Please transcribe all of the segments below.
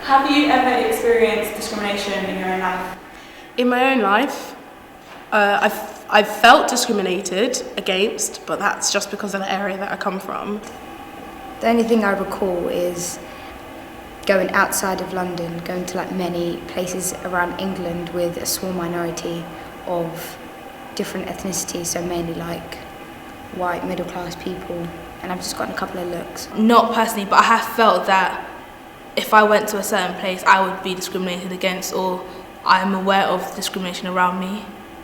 Have you ever experienced discrimination in your own life? In my own life, I've felt discriminated against, but that's just because of the area that I come from. The only thing I recall is going outside of London, going to like many places around England with a small minority of different ethnicities, so mainly like white middle class people, and I've just gotten a couple of looks. Not personally, but I have felt that if I went to a certain place I would be discriminated against, or I'm aware of discrimination around me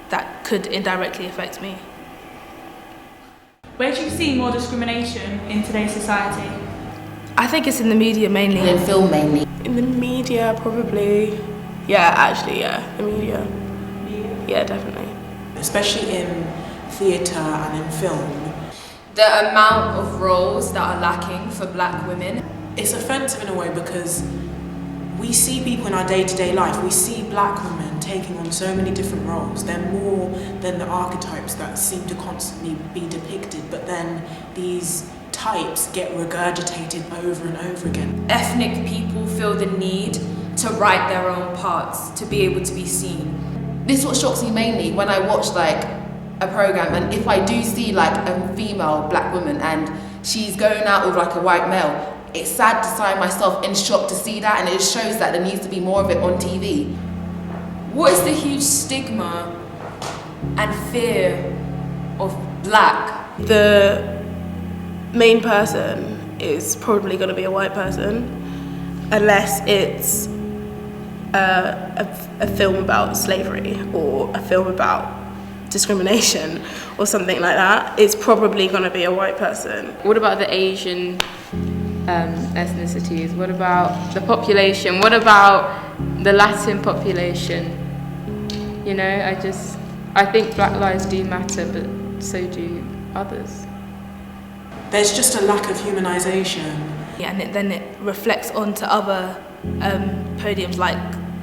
that could indirectly affect me. Where do you see more discrimination in today's society? I think it's in the media mainly. In film mainly. In the media, probably. Yeah, the media. Yeah, definitely. Especially in theatre and in film. The amount of roles that are lacking for black women. It's offensive in a way because we see people in our day-to-day life, we see black women taking on so many different roles. They're more than the archetypes that seem to constantly be depicted, but then these types get regurgitated over and over again. Ethnic people feel the need to write their own parts, to be able to be seen. This is what shocks me mainly when I watch like a program, and if I do see like a female black woman and she's going out with like a white male, it's sad to find myself in shock to see that, and it just shows that there needs to be more of it on TV. What is the huge stigma and fear of black? The main person is probably going to be a white person, unless it's a film about slavery or a film about discrimination or something like that. It's probably going to be a white person. What about the Asian ethnicities? What about the population? What about the Latin population? You know, I think black lives do matter, but so do others. There's just a lack of humanisation. Yeah, and then it reflects onto other podiums like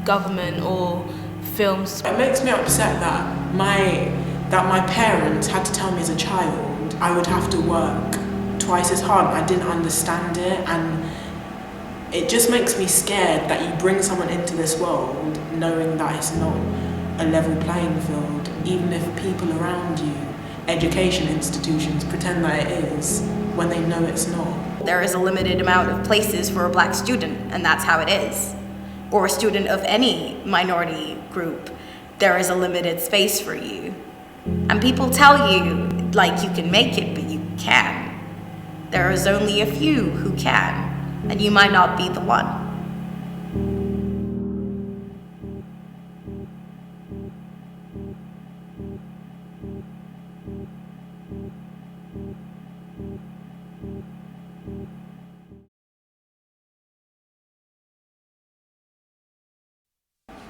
government or films. It makes me upset that my parents had to tell me as a child I would have to work twice as hard. I didn't understand it, and it just makes me scared that you bring someone into this world knowing that it's not a level playing field, even if people around you, education institutions, pretend that it is when they know it's not. There is a limited amount of places for a black student, and that's how it is. Or a student of any minority group, there is a limited space for you. And people tell you, like, you can make it, but you can't. There is only a few who can, and you might not be the one.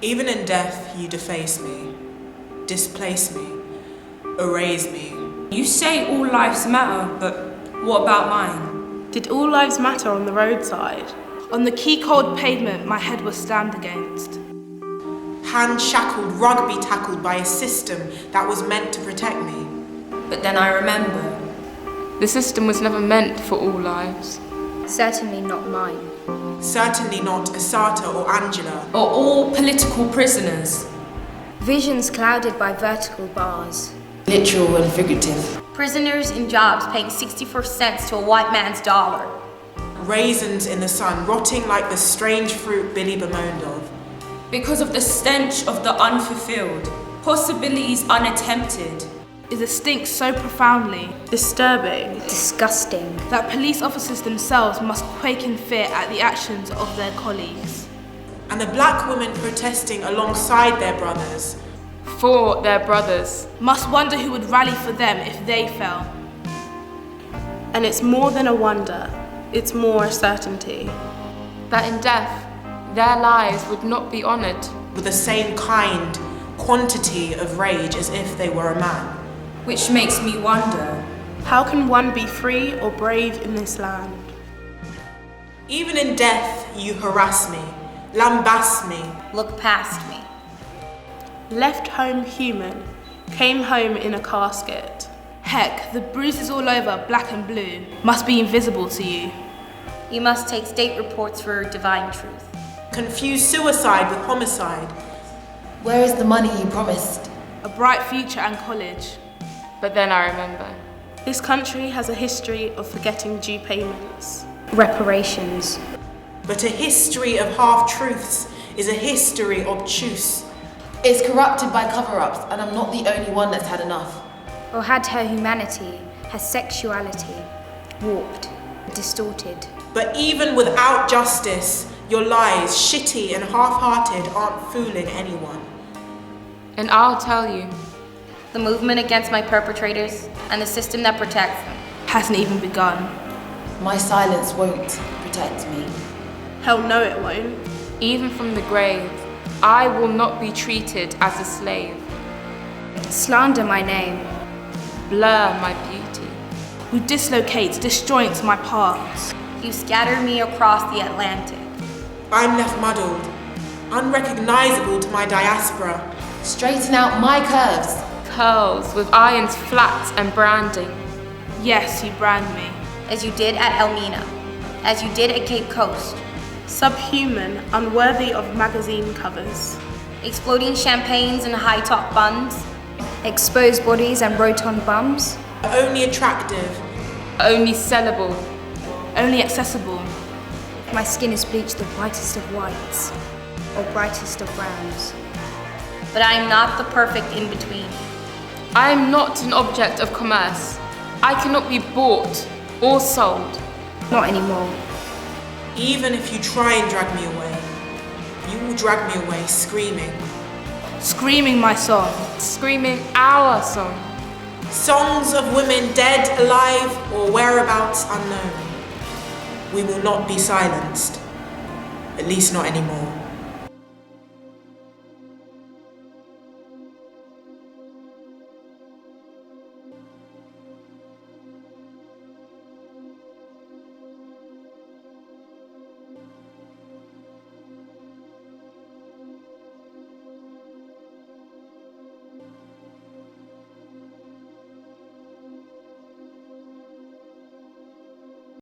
Even in death, you deface me, displace me, erase me. You say all lives matter, but what about mine? Did all lives matter on the roadside? On the key cold pavement my head was slammed against. Hand shackled, rugby tackled by a system that was meant to protect me. But then I remember. The system was never meant for all lives. Certainly not mine. Certainly not Asata or Angela. Or all political prisoners. Visions clouded by vertical bars. Literal and figurative. Prisoners in jobs paying 64 cents to a white man's dollar. Raisins in the sun, rotting like the strange fruit Billy bemoaned of. Because of the stench of the unfulfilled, possibilities unattempted. Is a stink so profoundly Disturbing. Disgusting. that police officers themselves must quake in fear at the actions of their colleagues. And the black women protesting alongside their brothers. For their brothers. Must wonder who would rally for them if they fell. And it's more than a wonder, it's more a certainty. That in death, their lives would not be honoured. With the same kind, quantity of rage as if they were a man. Which makes me wonder. How can one be free or brave in this land? Even in death, you harass me, lambast me. Look past me. Left home human, came home in a casket. Heck, the bruises all over, black and blue, must be invisible to you. You must take state reports for divine truth. confuse suicide with homicide. Where is the money you promised? A bright future and college. But then I remember. This country has a history of forgetting due payments. Reparations. But a history of half-truths is a history obtuse. It's corrupted by cover-ups, and I'm not the only one that's had enough. Or had her humanity, her sexuality, warped, distorted. But even without justice, your lies, shitty and half-hearted, aren't fooling anyone. And I'll tell you. The movement against my perpetrators and the system that protects them Hasn't even begun. My silence won't protect me. Hell no, it won't. Even from the grave, I will not be treated as a slave. Slander my name. Blur my beauty. You dislocate, disjoint my parts. You scatter me across the Atlantic. I'm left muddled, unrecognizable to my diaspora. Straighten out my curves. Curls with irons flat and branding. Yes, you brand me. As you did at Elmina. As you did at Cape Coast. Subhuman, unworthy of magazine covers. Exploding champagnes and high-top buns. Exposed bodies and rotund bums. Only attractive. Only sellable. Only accessible. My skin is bleached the whitest of whites, or brightest of browns. But I am not the perfect in-between. I am not an object of commerce. I cannot be bought or sold. Not anymore. Even if you try and drag me away, you will drag me away screaming. Screaming my song. Screaming our song. Songs of women dead, alive, or whereabouts unknown. We will not be silenced. At least not anymore.